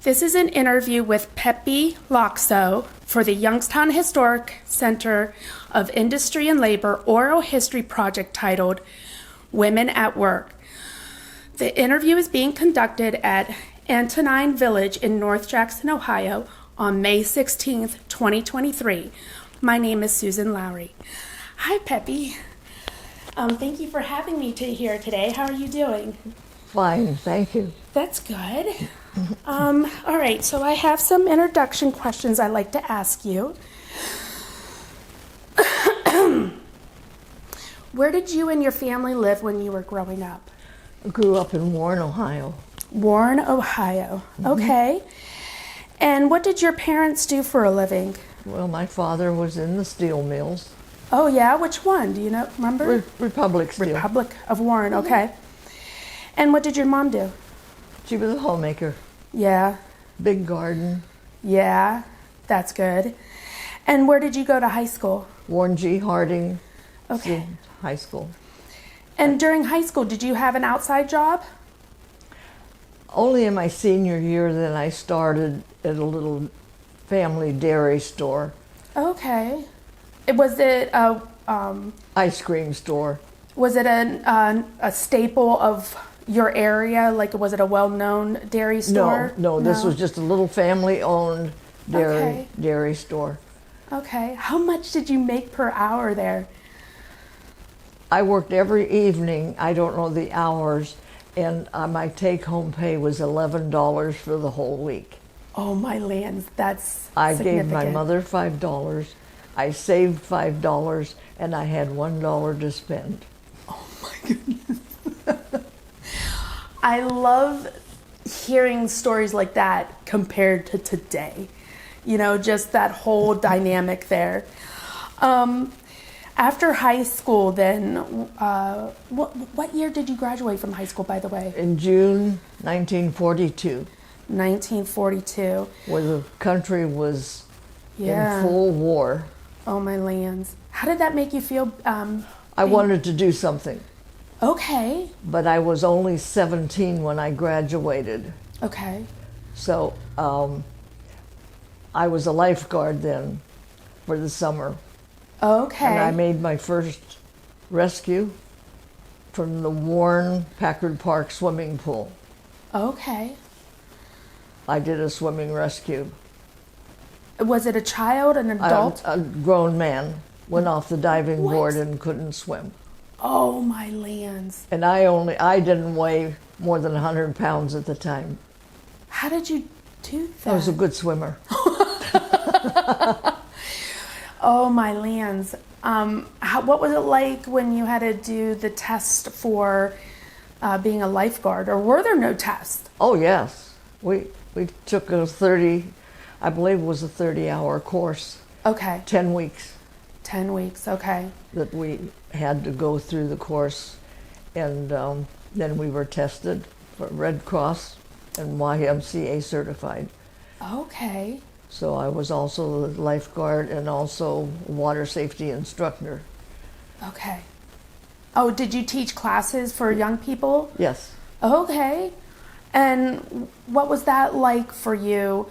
This is an interview with Peppy Laakso for the Youngstown Historic Center of Industry and Labor Oral History Project titled Women at Work. The interview is being conducted at Antonine Village in North Jackson, Ohio on May 16th, 2023. My name is Susan Lowry. Hi, Peppy. Thank you for having me here today. How are you doing? Fine, thank you. That's good. All right, so I have some introduction questions I'd like to ask you. Where did you and your family live when you were growing up? I grew up in Warren, Ohio. Warren, Ohio. Okay. And what did your parents do for a living? Well, my father was in the steel mills. Oh, yeah? Which one? Do you know? Remember? Republic Steel. Republic of Warren, okay. And what did your mom do? She was a homemaker. Yeah. Big garden. Yeah, that's good. And where did you go to high school? Warren G. Harding Okay. High School. And during high school, did you have an outside job? Only in my senior year then I started at a little family dairy store. Okay. Was it Ice cream store. was it a staple of your area? Like, was it a well-known dairy store? No, this was just a little family-owned dairy store. Okay. How much did you make per hour there? I worked every evening, I don't know the hours, and my take-home pay was $11 for the whole week. Oh, my lands, that's I significant. gave my mother $5, I saved $5, and I had $1 to spend. Oh my goodness. I love hearing stories like that compared to today. You know, just that whole dynamic there. After high school, then, what year did you graduate from high school, by the way? In June 1942. 1942. Where the country was Yeah. in full war. Oh, my lands. How did that make you feel? I wanted to do something, Okay. but I was only 17 when I graduated. Okay. So I was a lifeguard then for the summer. Okay. And I made my first rescue from the Warren Packard Park swimming pool. Okay. I did a swimming rescue. Was it a child, an adult? A grown man went off the diving What? board and couldn't swim. Oh, my lands. And I didn't weigh more than 100 pounds at the time. How did you do that? I was a good swimmer. Oh, my lands. What was it like when you had to do the test for being a lifeguard, or were there no tests? Oh, yes. We took a 30, I believe it was a 30-hour course, Okay. 10 weeks 10 weeks, okay. that we had to go through the course. And then we were tested for Red Cross and YMCA certified. Okay. So I was also a lifeguard and also a water safety instructor. Okay. Oh, did you teach classes for young people? Yes. Okay. And what was that like for you?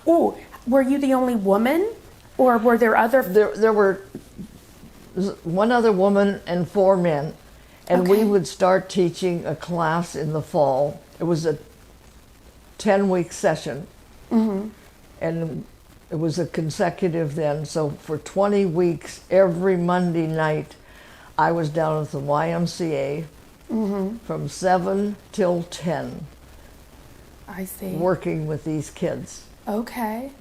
Were you the only woman, or were there other? There were one other woman and 4 men, and Okay. we would start teaching a class in the fall. It was a 10-week session, and it was a consecutive then. So for 20 weeks, every Monday night, I was down at the YMCA from 7 till 10, I see. working with these kids. Okay.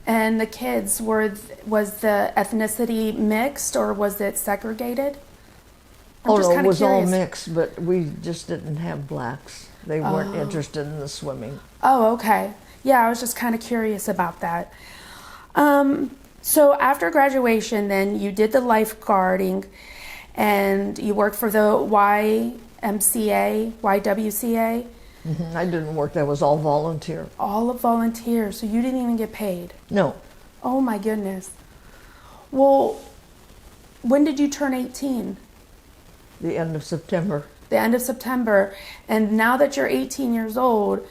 And the kids, was the ethnicity mixed, or was it segregated? I'm just No, it kinda was all curious. mixed, but we just didn't have blacks. They weren't interested in the swimming. Oh, okay. Yeah, I was just kind of curious about that. So after graduation, then you did the lifeguarding, and you worked for the YWCA, I didn't work, that was all volunteer. all of volunteers, so you didn't even get paid. No, Oh my goodness. Well, when did you turn 18? the end of September. The end of September. And now that you're 18 years old,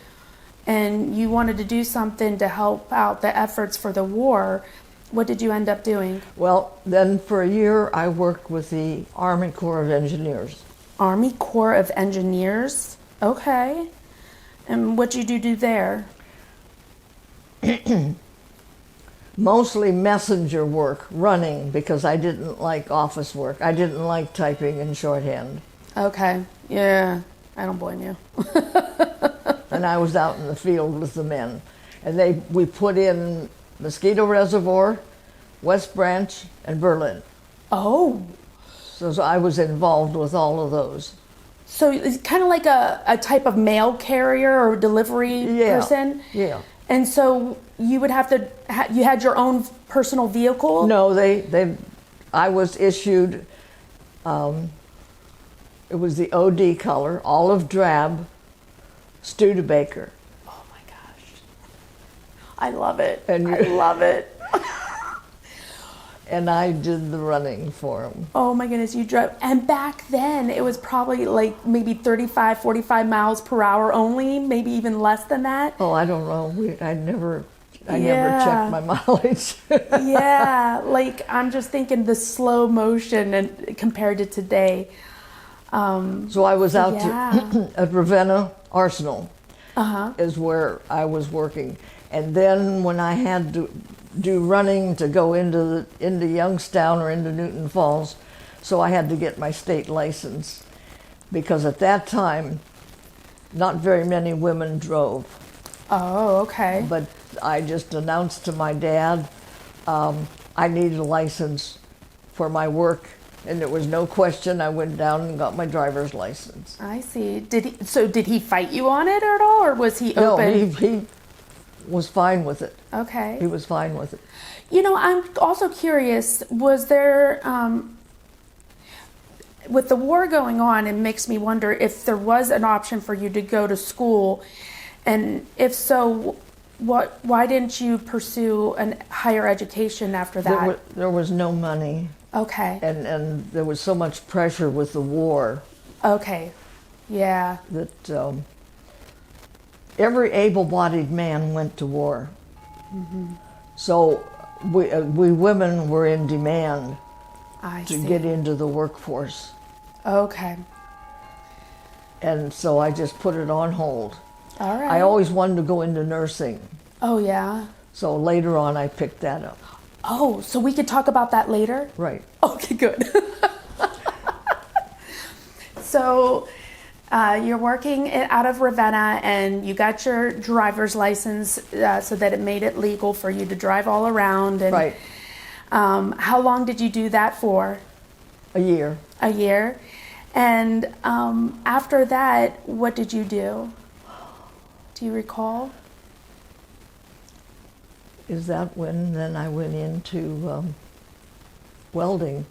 and you wanted to do something to help out the efforts for the war. What did you end up doing? Well, then for a year I worked with the Army Corps of Engineers. Army Corps of Engineers? Okay. And what did you do there? Mostly messenger work, running, because I didn't like office work. I didn't like typing in shorthand. Okay. Yeah. I don't blame you. And I was out in the field with the men. And we put in Mosquito Reservoir, West Branch, and Berlin. Oh. So I was involved with all of those. So it's kind of like a type of mail carrier or delivery person? Yeah. And so you would have to, you had your own personal vehicle? No, I was issued, it was the OD color, olive drab, Studebaker. Oh my gosh. I love it. And I love it. And I did the running for them. Oh my goodness, you drove. And back then, it was probably like maybe 35, 45 miles per hour only, maybe even less than that. Oh, I don't know. I never checked my mileage. Yeah, like I'm just thinking the slow motion and compared to today. So I was out at Ravenna Arsenal Uh-huh. is where I was working. And then when I had to do running to go into Youngstown or into Newton Falls, so I had to get my state license, because at that time not very many women drove. Oh, okay. But I just announced to my dad I needed a license for my work, and there was no question. I went down and got my driver's license. I see. Did he fight you on it at all, or was he open? No, he was fine with it. Okay. He was fine with it. You know, I'm also curious, was there, with the war going on, it makes me wonder if there was an option for you to go to school, and if so, why didn't you pursue a higher education after that? There was no money. Okay. And there was so much pressure with the war. Okay. Yeah. That every able-bodied man went to war. Mm-hmm. So we women were in demand to see. get into the workforce. Okay. And so I just put it on hold. All right. I always wanted to go into nursing. Oh, yeah. So later on I picked that up. Oh, so we could talk about that later? Right. Okay, good. So you're working out of Ravenna, and you got your driver's license so that it made it legal for you to drive all around. And, Right. How long did you do that for? A year. A year. And after that, what did you do? Do you recall? Is that when then I went into welding?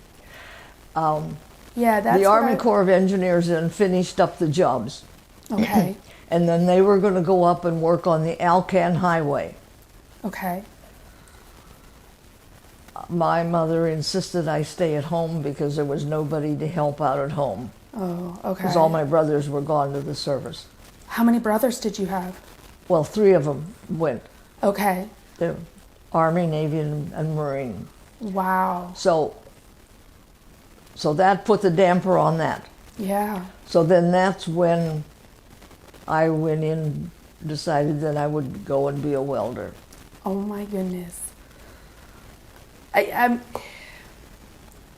Yeah, that's the Army Corps of Engineers then finished up the jobs. Okay. And then they were going to go up and work on the Alcan Highway. Okay. My mother insisted I stay at home because there was nobody to help out at home. Oh, okay. Because all my brothers were gone to the service. How many brothers did you have? Well, 3 of them went. Okay. The Army, Navy, and Marine. Wow. So that put the damper on that. Yeah. So then that's when I went in, decided that I would go and be a welder. Oh my goodness.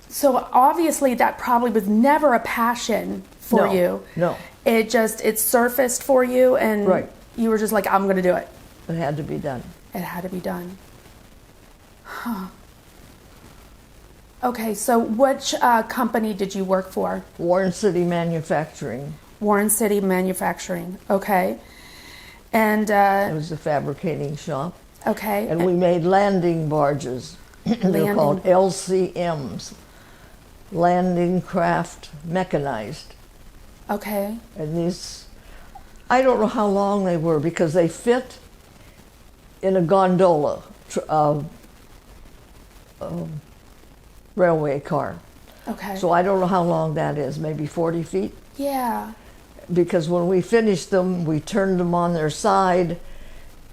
So obviously that probably was never a passion for you. No. It surfaced for you, and Right. you were just like, I'm going to do it. It had to be done. It had to be done. Huh. Okay, so which company did you work for? Warren City Manufacturing. Warren City Manufacturing. Okay. And It was a fabricating shop. okay. And we made landing barges. They're called LCMs, Landing Craft Mechanized. Okay. And these, I don't know how long they were because they fit in a gondola railway car. Okay. So I don't know how long that is, maybe 40 feet. Yeah. because when we finished them, we turned them on their side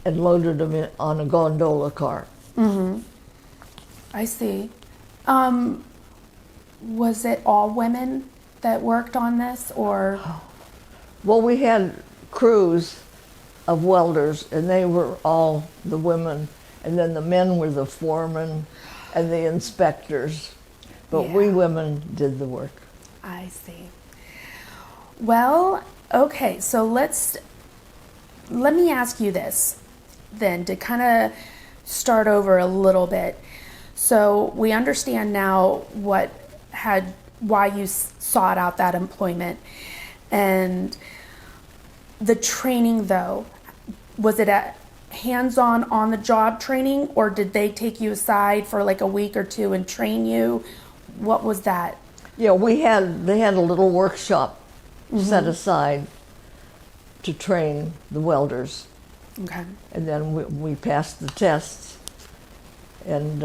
and loaded them on a gondola car. I see. Was it all women that worked on this, or? Well, we had crews of welders, and they were all the women, and then the men were the foremen and the inspectors, but we Yeah. women did the work. I see. Well, okay, so let me ask you this then, to kind of start over a little bit. So we understand now why you sought out that employment, and the training though, was it a hands-on on the job training, or did they take you aside for like a week or two and train you? What was that? Yeah, they had a little workshop set aside to train the welders, Okay. and then we passed the tests, and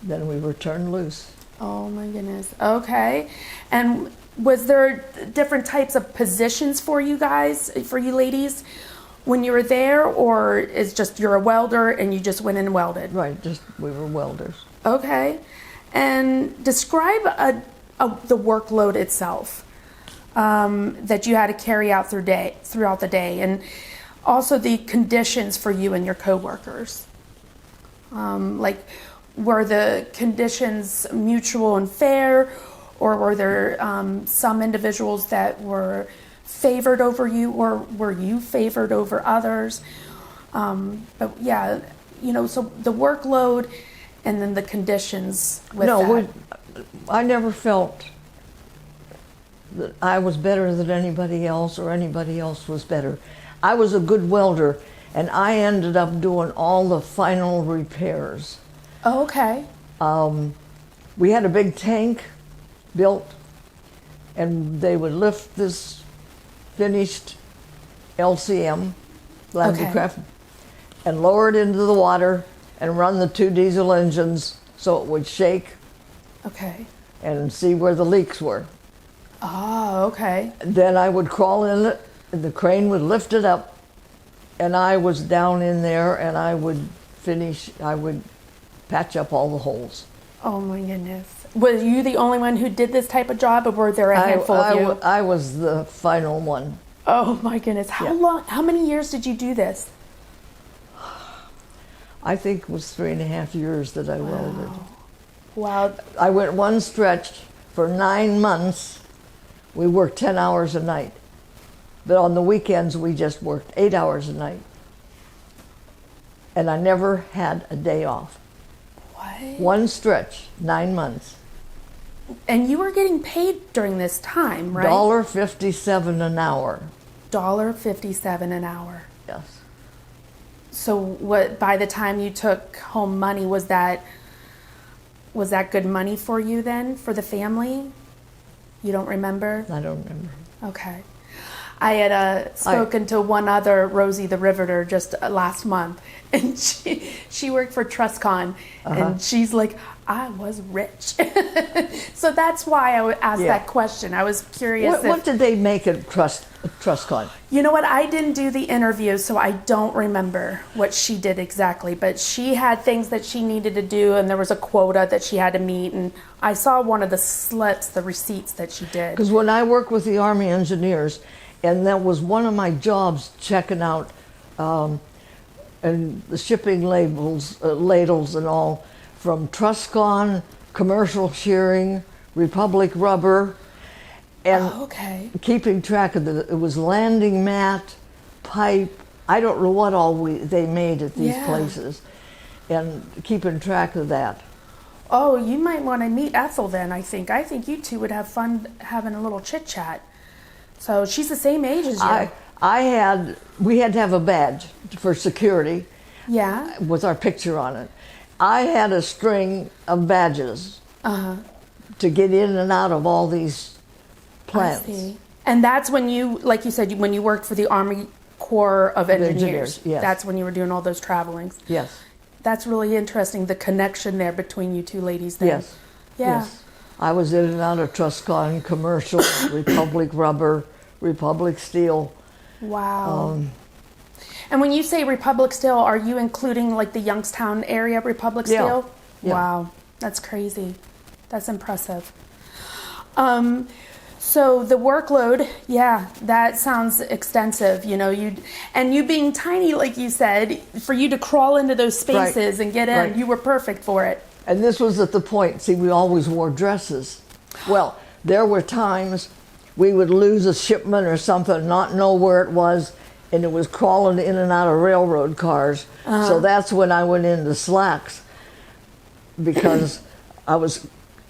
then we were turned loose. Oh my goodness. Okay. And was there different types of positions for you guys, for you ladies, when you were there, or is just you're a welder and you just went in and welded? Right, just we were welders. Okay. And describe the workload itself that you had to carry out throughout the day, and also the conditions for you and your coworkers. Like, were the conditions mutual and fair, or were there some individuals that were favored over you, or were you favored over others? But yeah, so the workload and then the conditions with that. I never felt that I was better than anybody else or anybody else was better. I was a good welder, and I ended up doing all the final repairs. Oh, okay. We had a big tank built, and they would lift this finished LCM, Landcraft, and lower it into the water and run the 2 diesel engines so it would shake Okay. and see where the leaks were. Oh, okay. Then I would crawl in it, and the crane would lift it up, and I was down in there, and I would patch up all the holes. Oh my goodness. Was you the only one who did this type of job, or were there a handful of you? I was the final one. Oh my goodness. How many years did you do this? I think it was 3.5 years that I welded. Wow. I went one stretch for 9 months. We worked 10 hours a night. But on the weekends, we just worked 8 hours a night. And I never had a day off. What? One stretch, 9 months. And you were getting paid during this time, right? $1.57 an hour. $1.57 an hour. Yes. So what, by the time you took home money, was that good money for you then, for the family? You don't remember? I don't remember. Okay. I had spoken to one other, Rosie the Riveter, just last month, and she worked for Trustcon, and she's like, I was rich. So that's why I asked that question. I was curious. What did they make at Trustcon? You know what? I didn't do the interview, so I don't remember what she did exactly. But she had things that she needed to do, and there was a quota that she had to meet. And I saw one of the slips, the receipts that she did. Because when I worked with the Army Engineers, and that was one of my jobs, checking out and the shipping ladles and all, from Trustcon, Commercial Shearing, Republic Rubber, and keeping track of it was landing mat, pipe. I don't know what all they made at these places, and keeping track of that. Oh, you might want to meet Ethel then. I think you two would have fun having a little chit chat. So she's the same age as you. We had to have a badge for security. Yeah. With our picture on it. I had a string of badges to get in and out of all these plants. I see. And that's when you, like you said, when you worked for the Army Corps of Engineers. Yes. That's when you were doing all those travelings. Yes. That's really interesting, the connection there between you two ladies then. Yes. Yeah. Yes. I was in and out of Trustcon, Commercial, Republic Rubber, Republic Steel. Wow. And when you say Republic Steel, are you including like the Youngstown area Republic Yeah. Steel? Yeah. Wow, that's crazy. That's impressive. So the workload, yeah, that sounds extensive. You know, you being tiny, like you said, for you to crawl into those spaces and get in, Right. you were perfect for it. And this was at the point, see, we always wore dresses. Well, there were times we would lose a shipment or something, not know where it was, and it was crawling in and out of railroad cars. So that's when I went into slacks, because I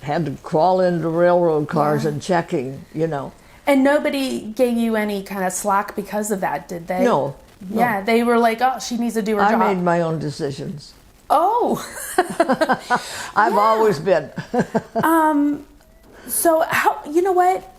had to crawl into railroad cars and checking, you know. And nobody gave you any kind of slack because of that, did they? No. Yeah, they were like, oh, she needs to do her I job. made my own decisions. Oh. I've always been. So you know what?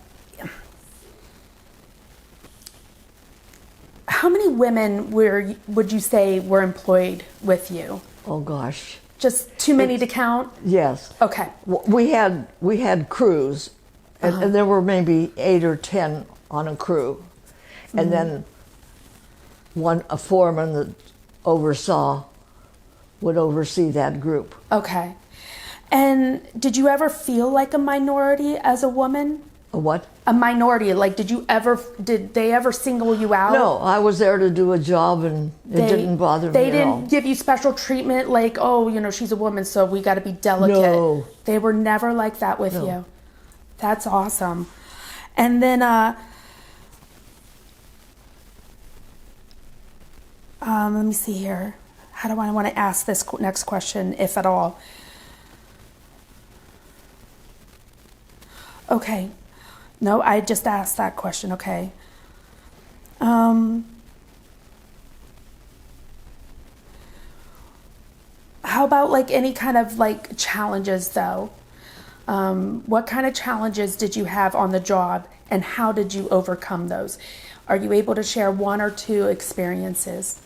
How many women would you say were employed with you? Oh gosh. Just too many to count? Yes. Okay. We had crews, and there were maybe 8 or 10 on a crew, and then a foreman that would oversee that group. Okay. And did you ever feel like a minority as a woman? A what? A minority, like did they ever single you out? No, I was there to do a job, and it didn't bother me They at all. didn't give you special treatment, like, oh, you know, she's a woman, so we got to be delicate. No. They were never like that with No. you. That's awesome. And then, let me see here. How do I want to ask this next question, if at all? Okay. No, I just asked that question. Okay. How about like any kind of like challenges though? What kind of challenges did you have on the job, and how did you overcome those? Are you able to share one or two experiences?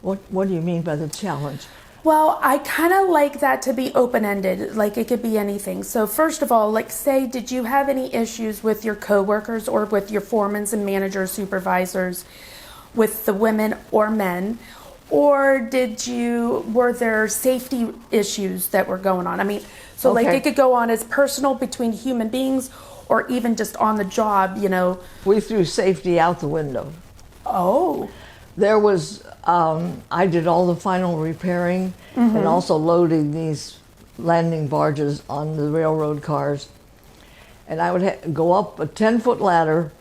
What do you mean by the challenge? Well, I kind of like that to be open-ended, like it could be anything. So first of all, like say, did you have any issues with your coworkers or with your foremans and managers, supervisors, with the women or men? Or were there safety issues that were going on? I mean, so like Okay. it could go on as personal between human beings or even just on the job, you know. We threw safety out the window. Oh, There was, I did all the final repairing and also loading these landing barges on the railroad cars. And I would go up a 10-foot ladder,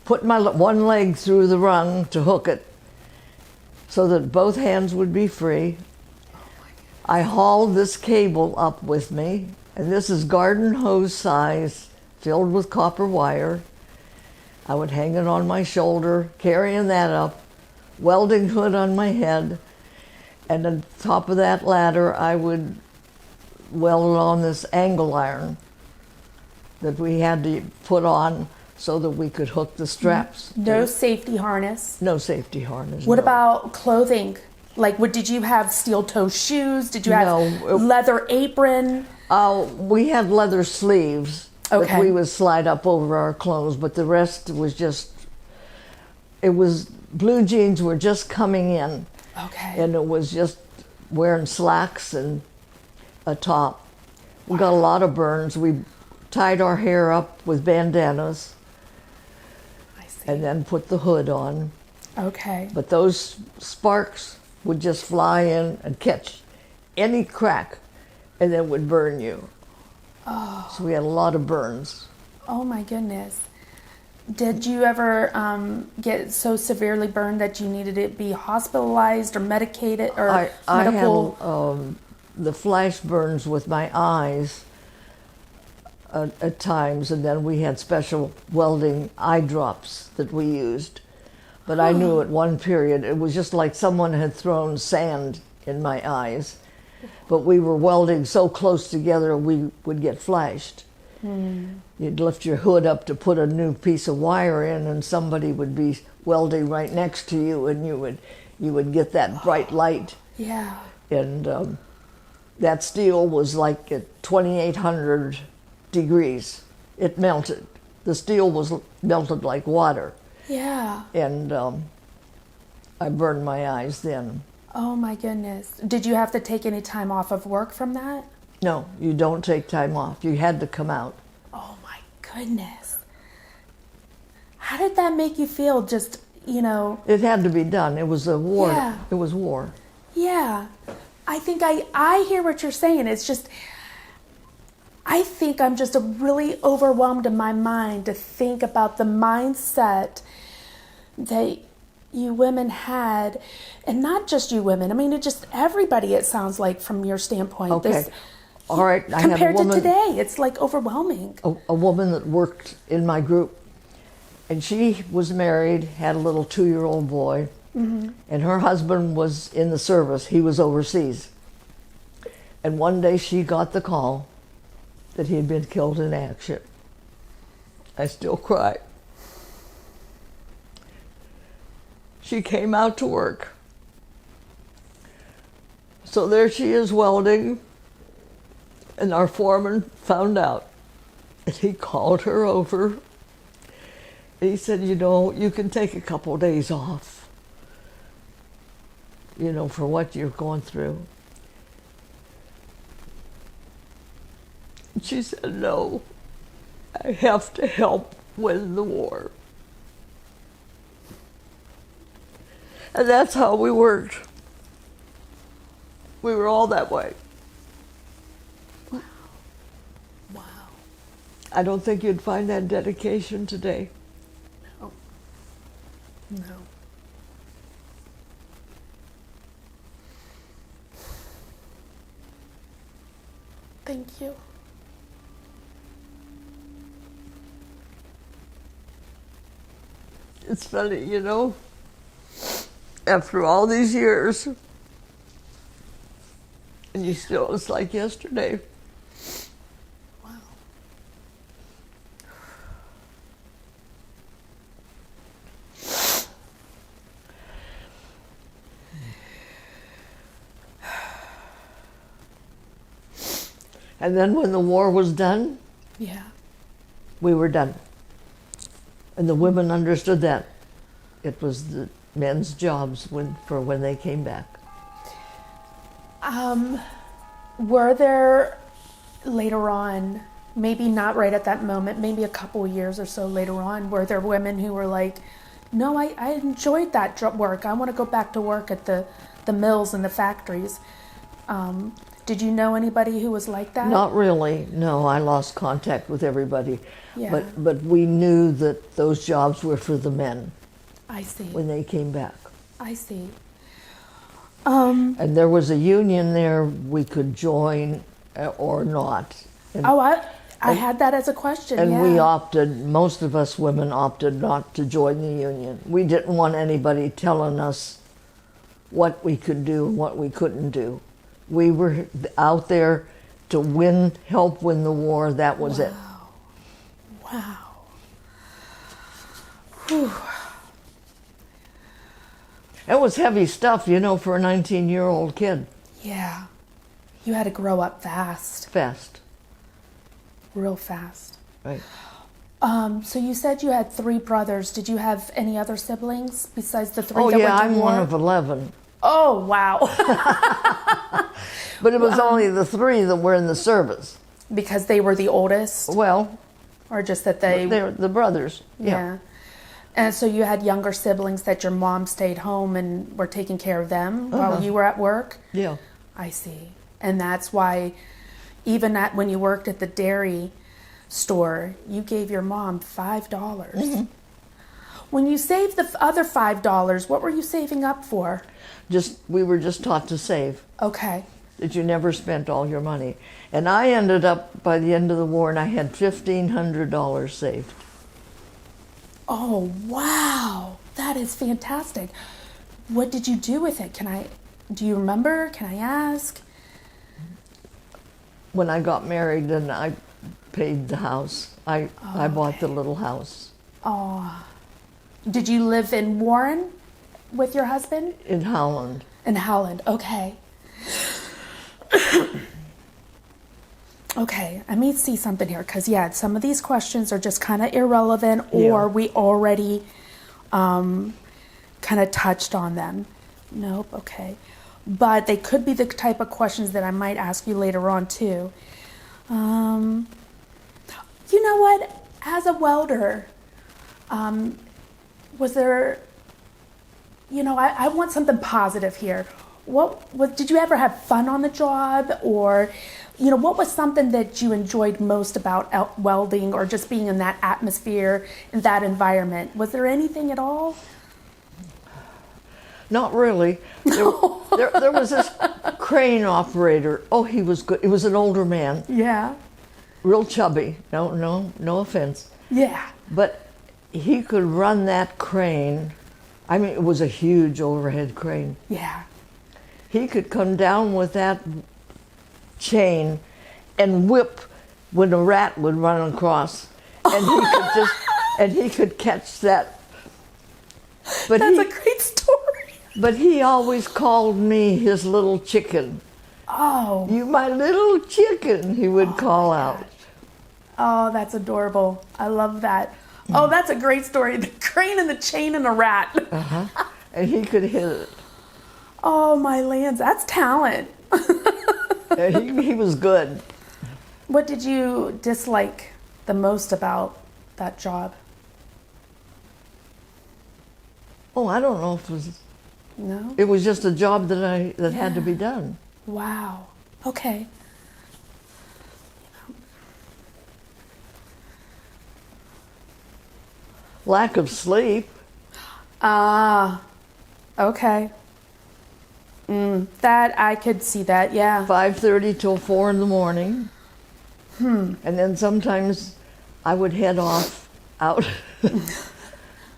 put my one leg through the rung to hook it so that both hands would be free. I hauled this cable up with me, and this is garden hose size, filled with copper wire. I would hang it on my shoulder, carrying that up, welding hood on my head, and on top of that ladder I would weld on this angle iron that we had to put on so that we could hook the straps. no safety harness. No safety harness. What no. about clothing? Like, did you have steel-toe shoes? Did you have No. leather apron? We had leather sleeves Okay. that we would slide up over our clothes, but the rest was blue jeans were just coming in, Okay. and it was just wearing slacks and a top. We got a lot of burns. We tied our hair up with bandanas I see. and then put the hood on. Okay. But those sparks would just fly in and catch any crack, and then would burn you. Oh. So we had a lot of burns. Oh my goodness. Did you ever get so severely burned that you needed to be hospitalized or medicated or I medical? had the flash burns with my eyes at times, and then we had special welding eye drops that we used. But I knew at one period it was just like someone had thrown sand in my eyes. But we were welding so close together we would get flashed. You'd lift your hood up to put a new piece of wire in, and somebody would be welding right next to you, and you would get that bright light. Yeah. And that steel was like at 2,800 degrees it melted. The steel was melted like water. Yeah. And I burned my eyes then. Oh my goodness. Did you have to take any time off of work from that? No, you don't take time off. You had to come out. Oh my goodness. How did that make you feel? Just, you know. It had to be done. It was a war. Yeah. It was war. Yeah. I think I hear what you're saying. It's just, I think I'm just really overwhelmed in my mind to think about the mindset that you women had, and not just you women. I mean, it just everybody, it sounds like, from your standpoint. Okay. All right. I had a compared to woman, today, it's like overwhelming. a woman that worked in my group, and she was married, had a little 2-year-old boy, and her husband was in the service. He was overseas. And one day she got the call that he had been killed in action. I still cry. She came out to work. So there she is welding, and our foreman found out. And he called her over. And he said, you know, you can take a couple days off, you know, for what you're going through. She said, no, I have to help win the war. And that's how we worked. We were all that way. Wow. Wow. I don't think you'd find that dedication today. No. No. Thank you. It's funny, you know, after all these years, and you still, it's like yesterday. Wow. And then when the war was done, Yeah. we were done. And the women understood that. It was the men's jobs for when they came back. Were there later on, maybe not right at that moment, maybe a couple of years or so later on, were there women who were like, no, I enjoyed that work. I want to go back to work at the mills and the factories. Did you know anybody who was like that? Not really. No, I lost contact with everybody. Yeah. But we knew that those jobs were for the men I see. when they came back. I see. And there was a union there we could join or not. And, I had that as a question. and yeah. we opted, most of us women opted not to join the union. We didn't want anybody telling us what we could do and what we couldn't do. We were out there to help win the war. That was it. Wow. Whew. It was heavy stuff, you know, for a 19-year-old kid. Yeah. You had to grow up fast. Fast. Real fast. Right. So you said you had 3 brothers. Did you have any other siblings besides the 3 Oh, that yeah, went to I'm war? one of 11. Oh, wow. But it was only the 3 that were in the service. Because they were the oldest? Well, Or just that they... they're the brothers. Yeah. And so you had younger siblings that your mom stayed home and were taking care of them while you were at work? Yeah. I see. And that's why even when you worked at the dairy store, you gave your mom $5. Mm-hmm. When you saved the other $5, what were you saving up for? We were just taught to save. Okay. That you never spent all your money. And I ended up, by the end of the war, and I had $1,500 saved. Oh, wow. That is fantastic. What did you do with it? Do you remember? Can I ask? When I got married and I paid the house, I bought the little house. Oh. Did you live in Warren with your husband? In Holland. In Holland, okay. Okay, let me see something here, because yeah, some of these questions are just kind of irrelevant, or Yeah. we already kind of touched on them. Nope, okay. But they could be the type of questions that I might ask you later on too. You know what? As a welder, was there, I want something positive here. What did you ever have fun on the job, or what was something that you enjoyed most about welding, or just being in that atmosphere, in that environment? Was there anything at all? Not really. There was this crane operator. Oh, he was good. He was an older man, Yeah. real chubby. No offense. Yeah. But he could run that crane. I mean, it was a huge overhead crane. Yeah. He could come down with that chain and whip when a rat would run across, and he could catch that. But That's a great story. But he always called me his little chicken. Oh. You my little chicken, he would call out. Oh, that's adorable. I love that. Oh, that's a great story. The crane and the chain and a rat. And he could hit it. Oh, my lands. That's talent. He was good. What did you dislike the most about that job? Oh, I don't know if it was. No? It was just a job that had to be done. Wow. Okay. Lack of sleep. Ah. Okay. That I could see that. Yeah. 5:30 till 4 in the morning. And then sometimes I would head off out.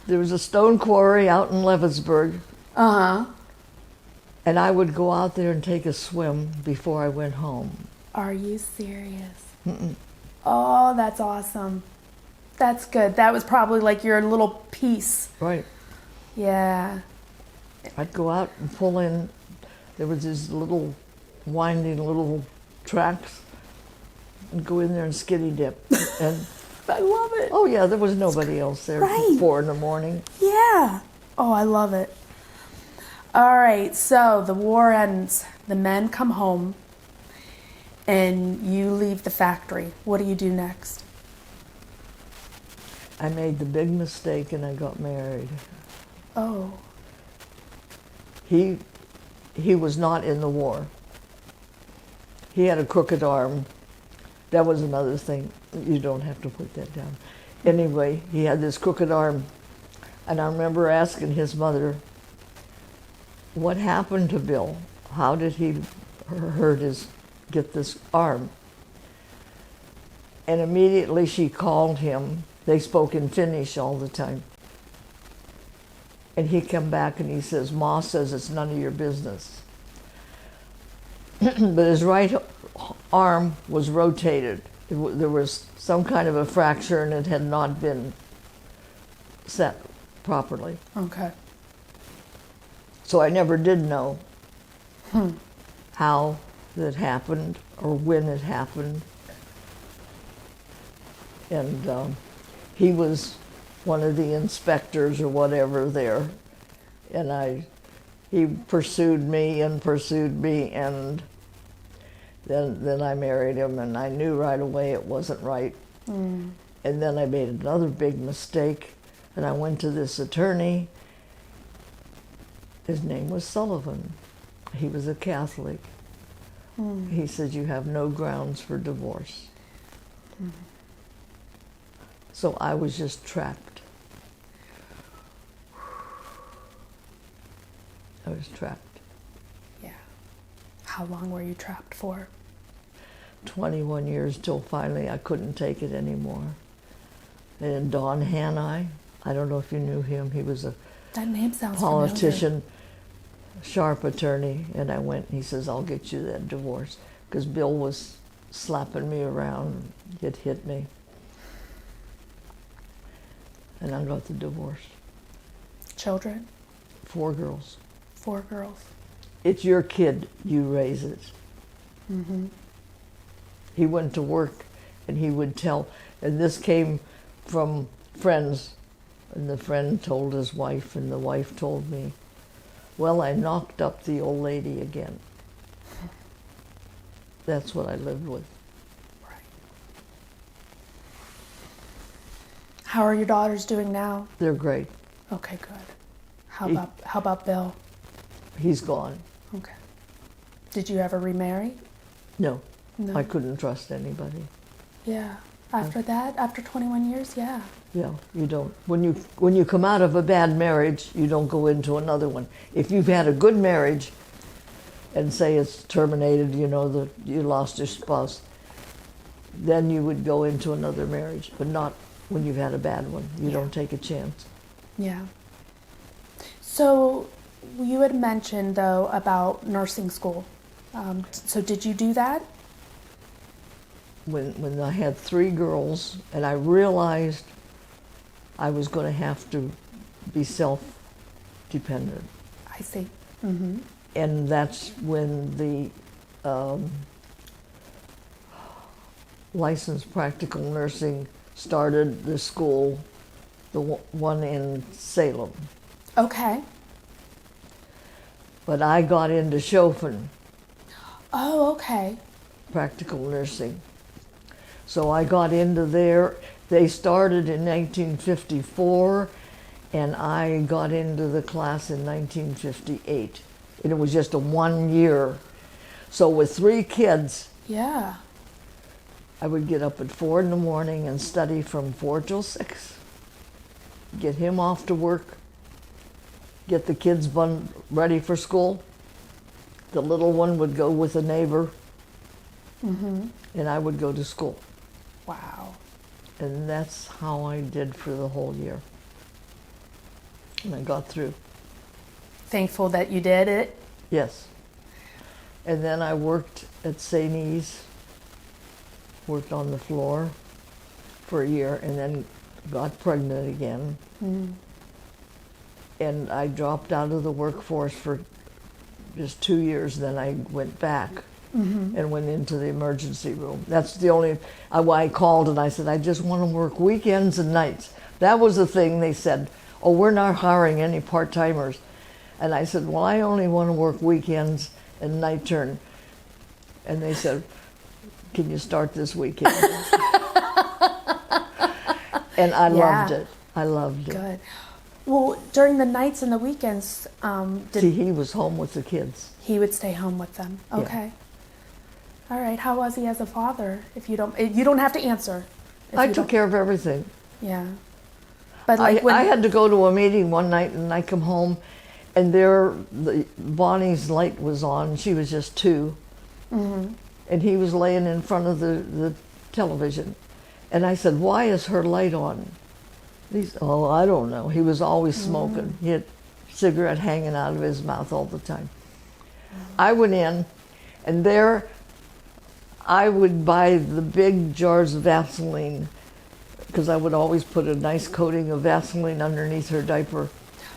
There was a stone quarry out in Leavesburg. Uh-huh. And I would go out there and take a swim before I went home. Are you serious? Oh, that's awesome. That's good. That was probably like your little piece. Right. Yeah. I'd go out and pull in. There was these little winding little tracks, and go in there and skiddy dip. And I love it. oh yeah, there was nobody else there Right. at 4 in the morning. Yeah. Oh, I love it. All right, so the war ends. The men come home, and you leave the factory. What do you do next? I made the big mistake and I got married. Oh. He was not in the war. He had a crooked arm. That was another thing. You don't have to put that down. Anyway, he had this crooked arm. And I remember asking his mother, what happened to Bill? How did he get this arm? And immediately she called him. They spoke in Finnish all the time. And he came back and he says, Ma says it's none of your business. But his right arm was rotated. There was some kind of a fracture and it had not been set properly. Okay. So I never did know how that happened or when it happened. And he was one of the inspectors or whatever there. And he pursued me, and then I married him, and I knew right away it wasn't right. And then I made another big mistake, and I went to this attorney. His name was Sullivan. He was a Catholic. He said, you have no grounds for divorce. So I was just trapped. I was trapped. Yeah. How long were you trapped for? 21 years till finally I couldn't take it anymore. And Don Hanai, I don't know if you knew him, he was a That name sounds politician, sharp attorney, and I went and he says, I'll get you that divorce. Because Bill was slapping me around, he'd hit me. And I got the divorce. Children? 4 girls. 4 girls. It's your kid, you raise it. he went to work and he would tell, and this came from friends, and the friend told his wife, and the wife told me, well, I knocked up the old lady again. That's what I lived with. Right. How are your daughters doing now? They're great. Okay, good. How about Bill? He's gone. Okay. Did you ever remarry? No, No. I couldn't trust anybody. Yeah. After that, after 21 years, yeah. Yeah, you don't. When you come out of a bad marriage, you don't go into another one. If you've had a good marriage, and say it's terminated, you know, that you lost your spouse, then you would go into another marriage, but not when you've had a bad one. You don't take a chance. Yeah. So you had mentioned, though, about nursing school. So did you do that? When I had 3 girls, and I realized I was going to have to be self-dependent. I see. Mm-hmm. And that's when the licensed practical nursing started, the school, the one in Salem. Okay. But I got into Chauvin, Oh, okay. practical nursing. So I got into there. They started in 1954, and I got into the class in 1958. And it was just a 1 year. So with 3 kids, Yeah. I would get up at 4 in the morning and study from 4 till 6. Get him off to work. Get the kids ready for school. The little one would go with a neighbor. Mm-hmm. And I would go to school. Wow. And that's how I did for the whole year. And I got through. Thankful that you did it. Yes. And then I worked at St. E's, worked on the floor for a year, and then got pregnant again. Mm. And I dropped out of the workforce for just 2 years, then I went back. Mm-hmm. And went into the emergency room. That's the only, I called and I said, I just want to work weekends and nights. That was the thing they said, oh, we're not hiring any part-timers. And I said, well, I only want to work weekends and night turn. And they said, can you start this weekend? And I loved it. I loved it. Good. Well, during the nights and the weekends, See, he was home with the kids. He would stay home with them. Okay. Yeah. All right. How was he as a father? If you don't have to answer. I took care of everything. Yeah. But like I had to go to a meeting one night, and I come home, and Bonnie's light was on. She was just 2, mm-hmm. And he was laying in front of the television, and I said, "Why is her light on?" Oh, I don't know. He was always smoking. Mm-hmm. He had a cigarette hanging out of his mouth all the time. Mm-hmm. I went in, and there I would buy the big jars of Vaseline, because I would always put a nice coating of Vaseline underneath her diaper.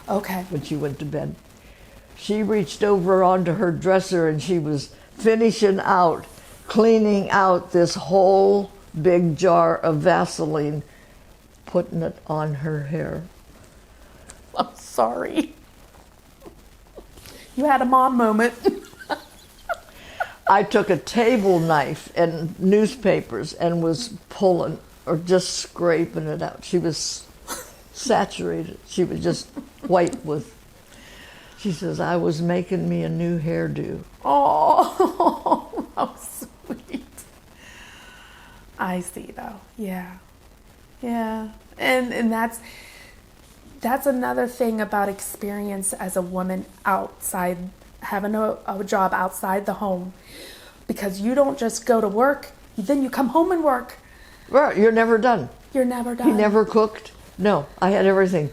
Okay. When she went to bed. She reached over onto her dresser and she was cleaning out this whole big jar of Vaseline, putting it on her hair. I'm sorry. You had a mom moment. I took a table knife and newspapers and was pulling or just scraping it out. She was saturated. She was just white with. She says, I was making me a new hairdo. Oh, how sweet. I see, though. Yeah. Yeah. And that's another thing about experience as a woman outside, having a job outside the home. Because you don't just go to work, then you come home and work. Right, you're never done. You're never done. He never cooked. No, I had everything.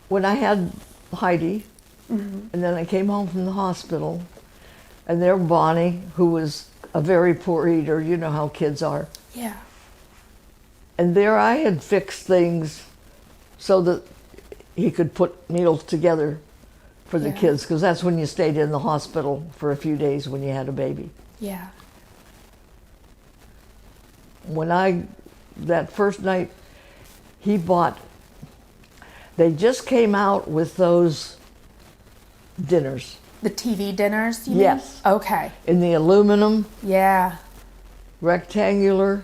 When I had Heidi, mm-hmm. and then I came home from the hospital, and there Bonnie, who was a very poor eater, you know how kids are. Yeah. And there I had fixed things so that he could put meals together for the kids, because that's when you stayed in the hospital for a few days when you had a baby. Yeah. That first night, they just came out with those dinners. The TV dinners, you mean? Yes. Okay. In the aluminum, Yeah. rectangular.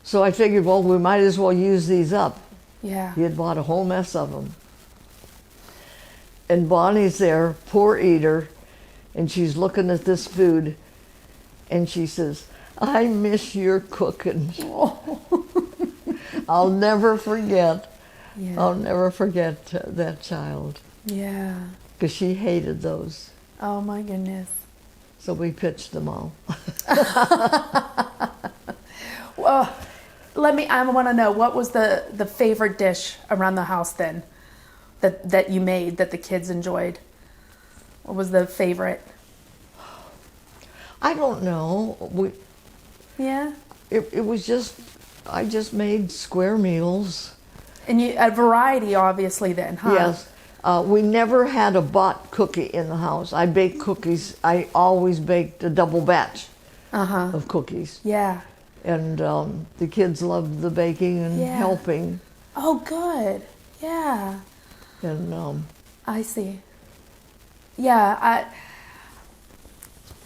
So I figured, well, we might as well use these up. Yeah. He had bought a whole mess of them. And Bonnie's there, poor eater, and she's looking at this food, and she says, I miss your cooking. Oh. I'll never forget. Yeah. I'll never forget that child. Yeah. Because she hated those. Oh my goodness. So we pitched them all. Well, I want to know, what was the favorite dish around the house then that you made that the kids enjoyed? What was the favorite? I don't know. Yeah. It was just, I just made square meals. And a variety, obviously, then, huh? Yes. We never had a bought cookie in the house. I baked cookies. I always baked a double batch of cookies. Yeah. And the kids loved the baking and helping. Oh, good. Yeah. And I see. Yeah.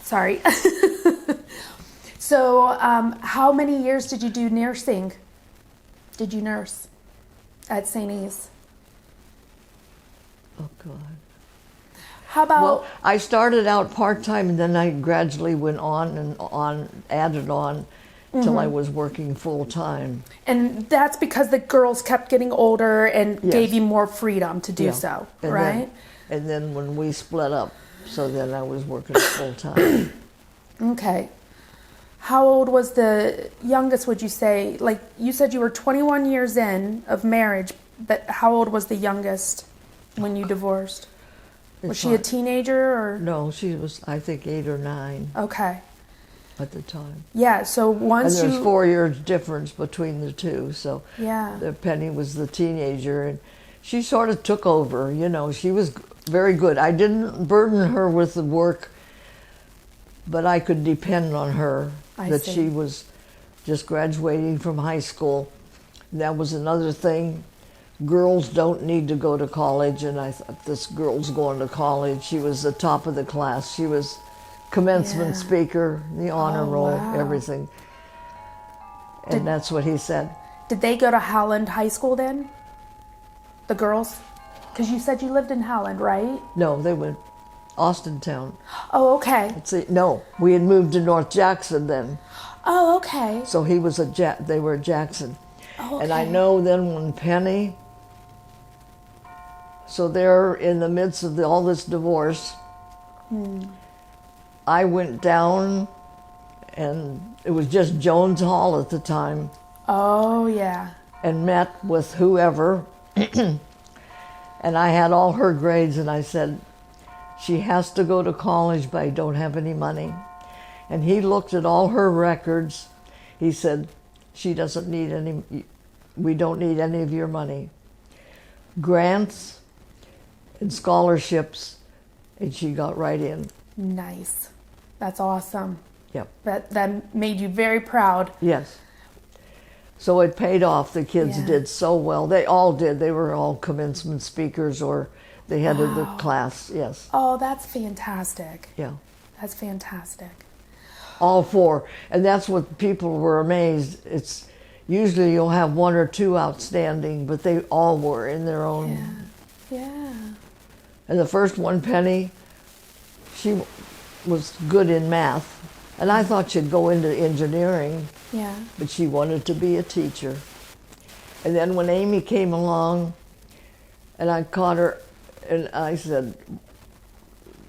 Sorry. So, how many years did you do nursing? Did you nurse at St. E's? oh God. How about? Well, I started out part-time and then I gradually went on and on, added on till I was working full-time. And that's because the girls kept getting older and Yes. gave you more freedom to do so, And right? And then when we split up, so then I was working full-time. Okay. How old was the youngest, would you say? Like, you said you were 21 years in of marriage, but how old was the youngest when you divorced? Was she a teenager or? No, she was, I think, 8 or 9 Okay. at the time. Yeah, so once And there's you... 4 years difference between the two, so Yeah. Penny was the teenager, and she sort of took over, you know. She was very good. I didn't burden her with the work, but I could depend on her. I see. She was just graduating from high school. That was another thing. Girls don't need to go to college, and I thought, this girl's going to college. She was the top of the class. She was commencement speaker, the honor roll, wow. everything. And that's what he said. Did they go to Howland High School then? The girls? Because you said you lived in Howland, right? No, they went Austintown. Oh, okay. See, no, we had moved to North Jackson then. Oh, okay. So he was they were at Jackson. Oh, okay. And I know then when Penny, so they're in the midst of all this divorce, I went down, and it was just Jones Hall at the time, Oh, yeah. and met with whoever, and I had all her grades, and I said, she has to go to college, but I don't have any money. And he looked at all her records. He said, she doesn't need any, we don't need any of your money. Grants and scholarships, and she got right in. Nice. That's awesome. Yep. That made you very proud. Yes. So it paid off. The kids Yeah. did so well. They all did. They were all commencement speakers, or they headed the Wow. class. Yes. Oh, that's fantastic. Yeah. That's fantastic. All 4. And that's what people were amazed. It's usually you'll have 1 or 2 outstanding, but they all were in their own. Yeah. Yeah. And the first one, Penny, she was good in math. And I thought she'd go into engineering, Yeah. but she wanted to be a teacher. And then when Amy came along, and I caught her, and I said,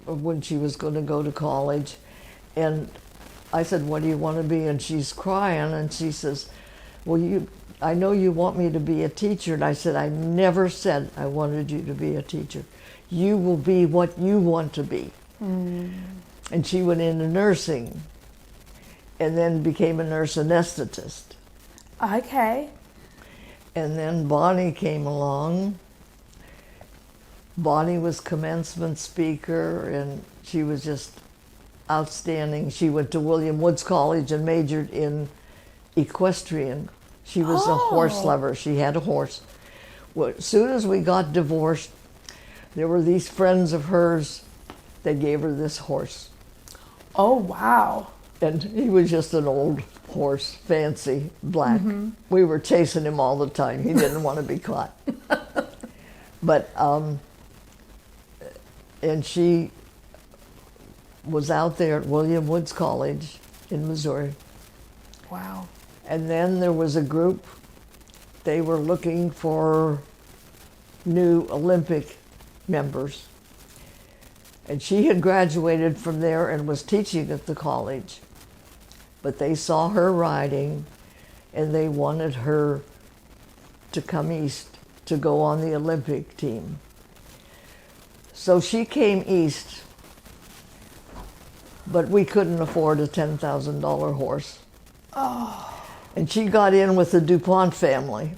when she was going to go to college, and I said, what do you want to be? And she's crying, and she says, well, I know you want me to be a teacher. And I said, I never said I wanted you to be a teacher. You will be what you want to be. And she went into nursing, and then became a nurse anesthetist. Okay. And then Bonnie came along. Bonnie was commencement speaker, and she was just outstanding. She went to William Woods College and majored in equestrian. She was a horse lover. She had a horse. Well, as soon as we got divorced, there were these friends of hers. They gave her this horse. Oh, wow. And he was just an old horse, fancy, black. We were chasing him all the time. He didn't want to be caught. But, and she was out there at William Woods College in Missouri. Wow. And then there was a group, they were looking for new Olympic members. And she had graduated from there and was teaching at the college. But they saw her riding and they wanted her to come east to go on the Olympic team. So she came east, but we couldn't afford a $10,000 horse. Oh. And she got in with the DuPont family.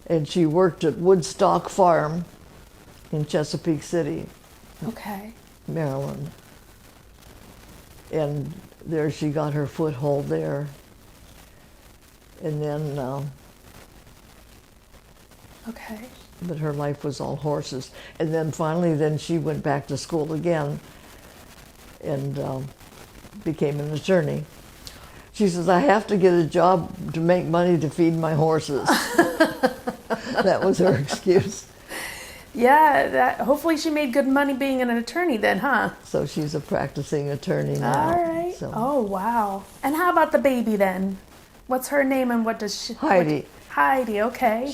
And she worked at Woodstock Farm in Chesapeake City, Okay. Maryland. And there she got her foothold there. And then, Okay. but her life was all horses. And then finally, then she went back to school again and became an attorney. She says, I have to get a job to make money to feed my horses. That was her excuse. Yeah, hopefully she made good money being an attorney then, huh? So she's a practicing attorney now. All right. So. Oh, wow. And how about the baby then? What's her name and what does she... Heidi. Heidi, okay.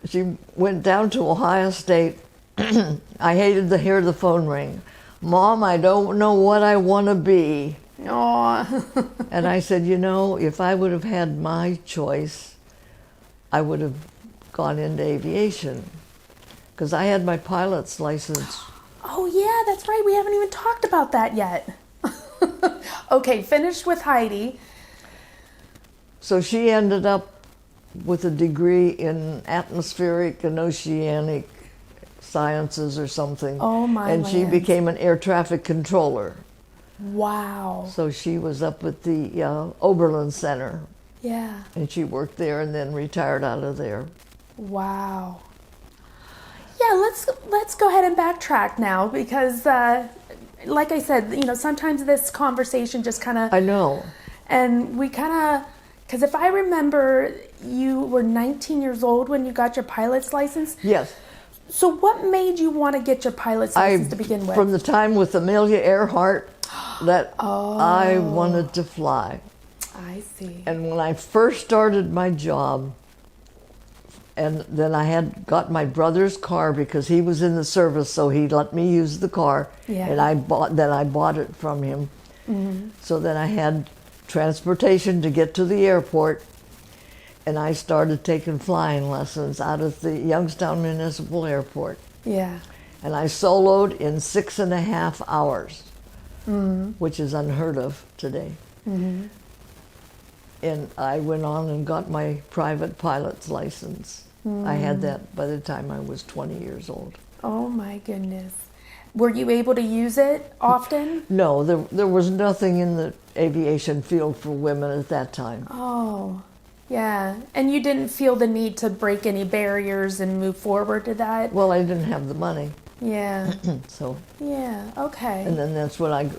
She went down to Ohio State. I hated to hear the phone ring. Mom, I don't know what I want to be. Aw. And I said, you know, if I would have had my choice, I would have gone into aviation. Because I had my pilot's license. Oh, yeah, that's right. We haven't even talked about that yet. Okay, finished with Heidi. So she ended up with a degree in atmospheric and oceanic sciences or something. Oh, my And she lands. became an air traffic controller. Wow. So she was up at the Oberlin Center, Yeah. and she worked there and then retired out of there. Wow. Yeah, let's go ahead and backtrack now because, like I said, you know, sometimes this conversation just kind of... I know. And we kind of... Because if I remember, you were 19 years old when you got your pilot's license. Yes. So what made you want to get your pilot's license to begin with? From the time with Amelia Earhart that I wanted to fly. I see. And when I first started my job, and then I had got my brother's car because he was in the service, so he let me use the car. Yeah. And I bought it from him. Mm-hmm. So then I had transportation to get to the airport, and I started taking flying lessons out of the Youngstown Municipal Airport. Yeah. And I soloed in 6.5 hours, Mm-hmm. which is unheard of today. Mm-hmm. And I went on and got my private pilot's license. I had that by the time I was 20 years old. Oh my goodness. Were you able to use it often? No, there was nothing in the aviation field for women at that time. Oh, yeah. And you didn't feel the need to break any barriers and move forward to that? Well, I didn't have the money, Yeah. so. Yeah, okay. And then that's when I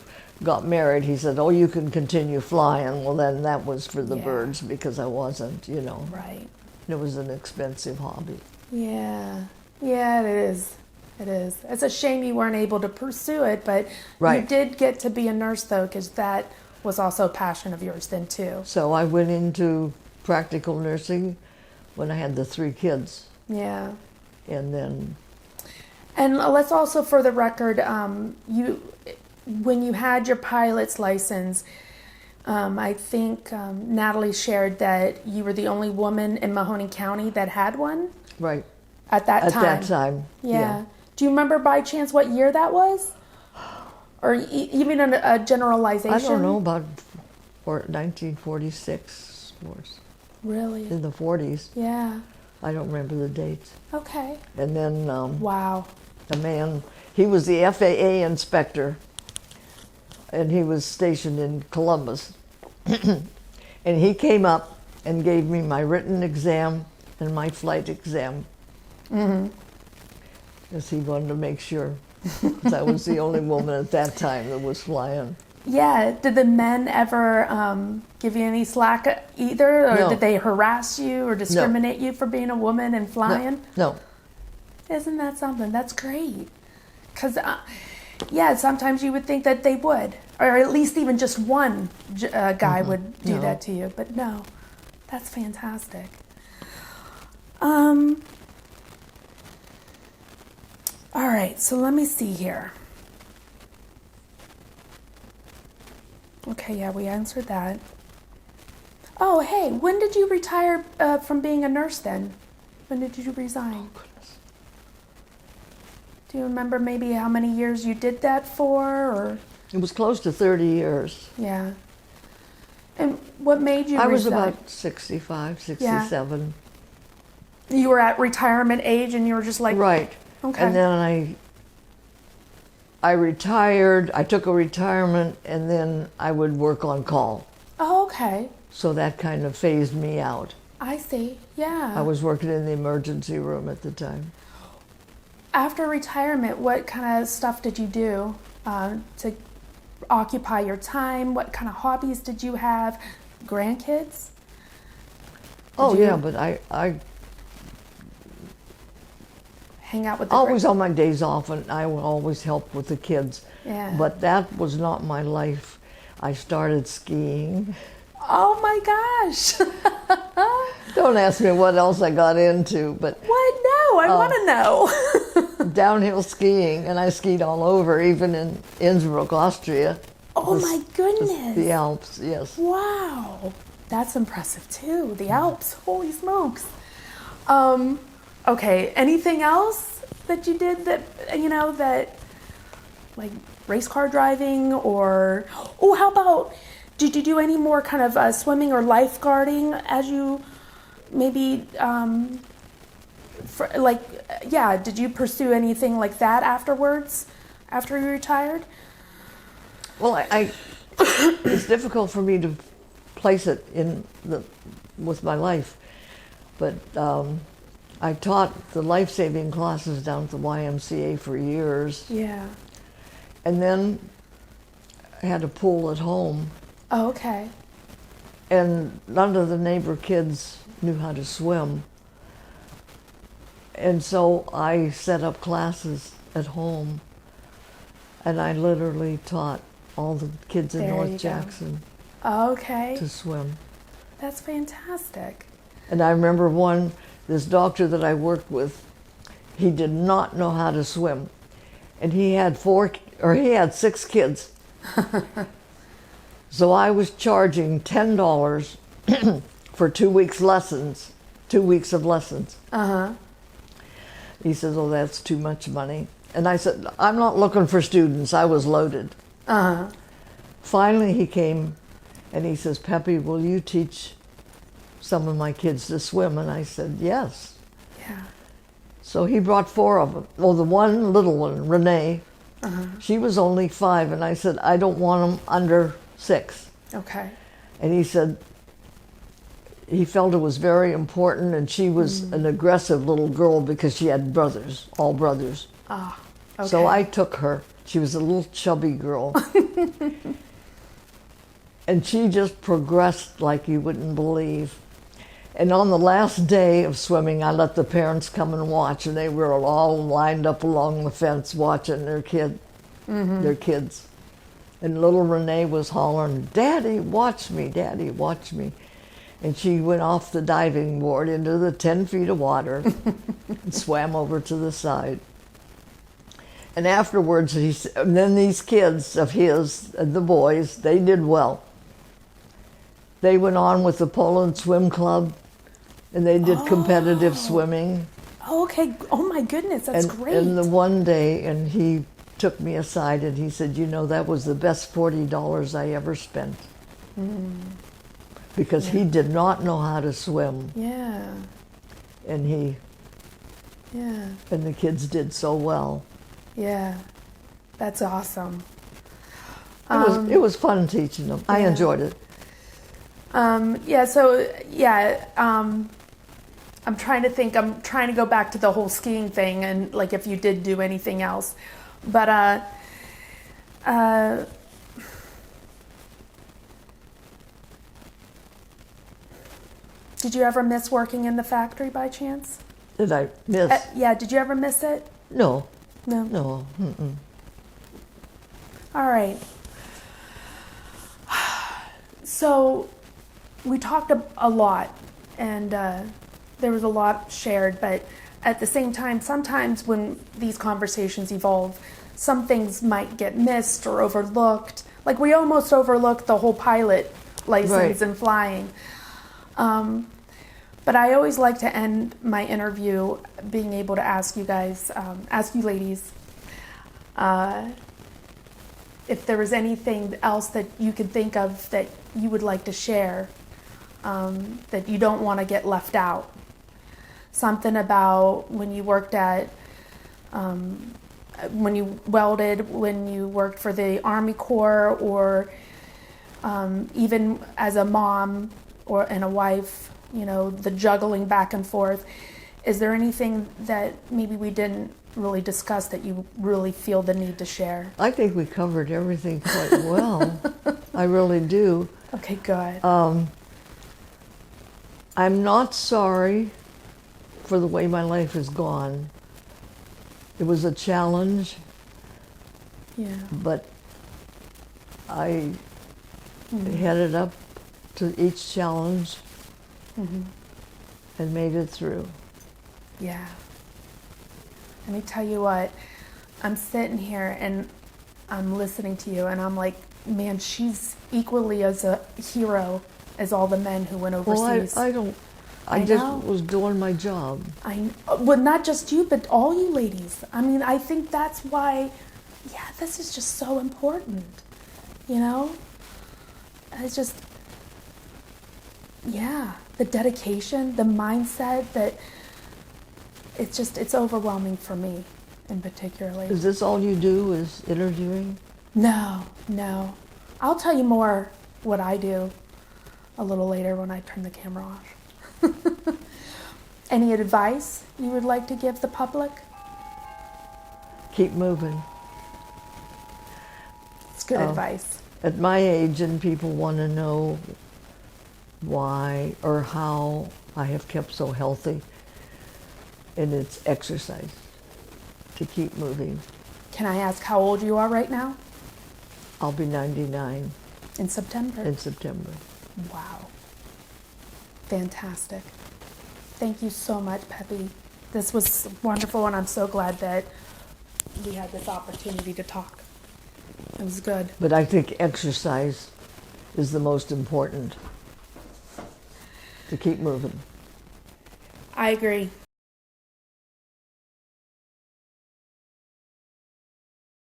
got married. He said, oh, you can continue flying. Well, then that was for the Yeah. birds because I wasn't, you know. Right. It was an expensive hobby. Yeah. Yeah, it is. It is. It's a shame you weren't able to pursue it, but Right. you did get to be a nurse, though, because that was also a passion of yours then, too. So I went into practical nursing when I had the 3 kids. Yeah. And then, And let's also, for the record, when you had your pilot's license, I think Natalie shared that you were the only woman in Mahoning County that had one right, at that time. at that time. Yeah. Do you remember by chance what year that was? Or even a generalization? I don't know, about 1946, Really? in the 40s. Yeah. I don't remember the dates. Okay. And then Wow. a man. He was the FAA inspector, and he was stationed in Columbus. And he came up and gave me my written exam and my flight exam. Because he wanted to make sure, 'cause I was the only woman at that time that was flying. Yeah. Did the men ever give you any slack either? Or No. did they harass you or discriminate you for being a woman and flying? No. Isn't that something? That's great. Because, yeah, sometimes you would think that they would. Or at least even just one guy would do No. that to you. But no, that's fantastic. All right, so let me see here. Okay, yeah, we answered that. Oh, hey, when did you retire from being a nurse then? When did you resign? Goodness. Do you remember maybe how many years you did that for? Or It was close to 30 years. yeah. And what made you I was resign? about 65, 67. You were at retirement age and you were just like, Right. okay. And then I retired. I took a retirement, and then I would work on call. Oh, okay. So that kind of phased me out. I see. Yeah. I was working in the emergency room at the time. After retirement, what kind of stuff did you do to occupy your time? What kind of hobbies did you have? Grandkids? Oh, you- yeah, but I Hang out with the always on my days off, and I would always help with the kids. Yeah. But that was not my life. I started skiing. Oh my gosh. Don't ask me what else I got into, but What? No, I want to know. downhill skiing, and I skied all over, even in Innsbruck, Austria. Oh my The goodness. Alps, yes. Wow. That's impressive too. The Alps. Holy smokes. Okay, anything else that you did that, that like race car driving or, oh, how about, did you do any more kind of swimming or lifeguarding as you maybe, did you pursue anything like that afterwards, after you retired? Well, it's difficult for me to place it with my life, but I taught the life-saving classes down at the YMCA for years, Yeah. and then I had a pool at home, Oh, okay. and none of the neighbor kids knew how to swim, and so I set up classes at home, and I literally taught all the kids in There you North go. Jackson Okay. to swim. That's fantastic. And I remember this doctor that I worked with, he did not know how to swim. And he had 6 kids. So I was charging $10 for 2 weeks lessons, 2 weeks of lessons. Uh-huh. He says, oh, that's too much money. And I said, I'm not looking for students. I was loaded. Uh-huh. Finally, he came and he says, Peppy, will you teach some of my kids to swim? And I said, yes. Yeah. So he brought 4 of them. Well, the one little one, Renee, she was only 5. And I said, I don't want them under 6. Okay. And he said, he felt it was very important. And she was an aggressive little girl because she had brothers, all brothers. Ah, okay. So I took her. She was a little chubby girl. And she just progressed like you wouldn't believe. And on the last day of swimming, I let the parents come and watch, and they were all lined up along the fence watching their kids. And little Renee was hollering, Daddy, watch me, Daddy, watch me. And she went off the diving board into the 10 feet of water and swam over to the side. And afterwards, and then these kids of his, the boys, they did well. They went on with the Poland Swim Club, and they did competitive swimming. Oh, okay. Oh my goodness, that's great. And the one day, and he took me aside and he said, that was the best $40 I ever spent. Because he did not know how to swim. Yeah. And Yeah. and the kids did so well. Yeah, that's awesome. It was fun teaching them. I Yeah. enjoyed it. I'm trying to think. I'm trying to go back to the whole skiing thing and like if you did do anything else, but did you ever miss working in the factory by chance? Did I miss? Yeah. Did you ever miss it? No, No. no. Mm-mm. All right. So we talked a lot, and there was a lot shared, but at the same time, sometimes when these conversations evolve, some things might get missed or overlooked. Like we almost overlooked the whole pilot license Right. and flying. But I always like to end my interview being able to ask you guys, ask you ladies, if there was anything else that you could think of that you would like to share, that you don't want to get left out. Something about when you worked at, when you welded, when you worked for the Army Corps, or even as a mom and a wife, you know, the juggling back and forth. Is there anything that maybe we didn't really discuss that you really feel the need to share? I think we covered everything quite well. I really do. Okay, good. I'm not sorry for the way my life has gone. It was a challenge, Yeah. but I headed up to each challenge and made it through. Yeah. Let me tell you what, I'm sitting here and I'm listening to you and I'm like, man, she's equally as a hero as all the men who went Well, overseas. I don't. I I just know. was doing my job. Well, not just you, but all you ladies. I mean, I think that's why, yeah, this is just so important, you know? It's just, yeah, the dedication, the mindset that it's overwhelming for me in particularly. Is this all you do is interviewing? No. I'll tell you more what I do a little later when I turn the camera off. Any advice you would like to give the public? Keep moving. It's good advice. At my age, and people want to know why or how I have kept so healthy, and it's exercise to keep moving. Can I ask how old you are right now? I'll be 99 In September? in September. Wow. Fantastic. Thank you so much, Peppy. This was wonderful, and I'm so glad that we had this opportunity to talk. It was good. But I think exercise is the most important to keep moving. I agree.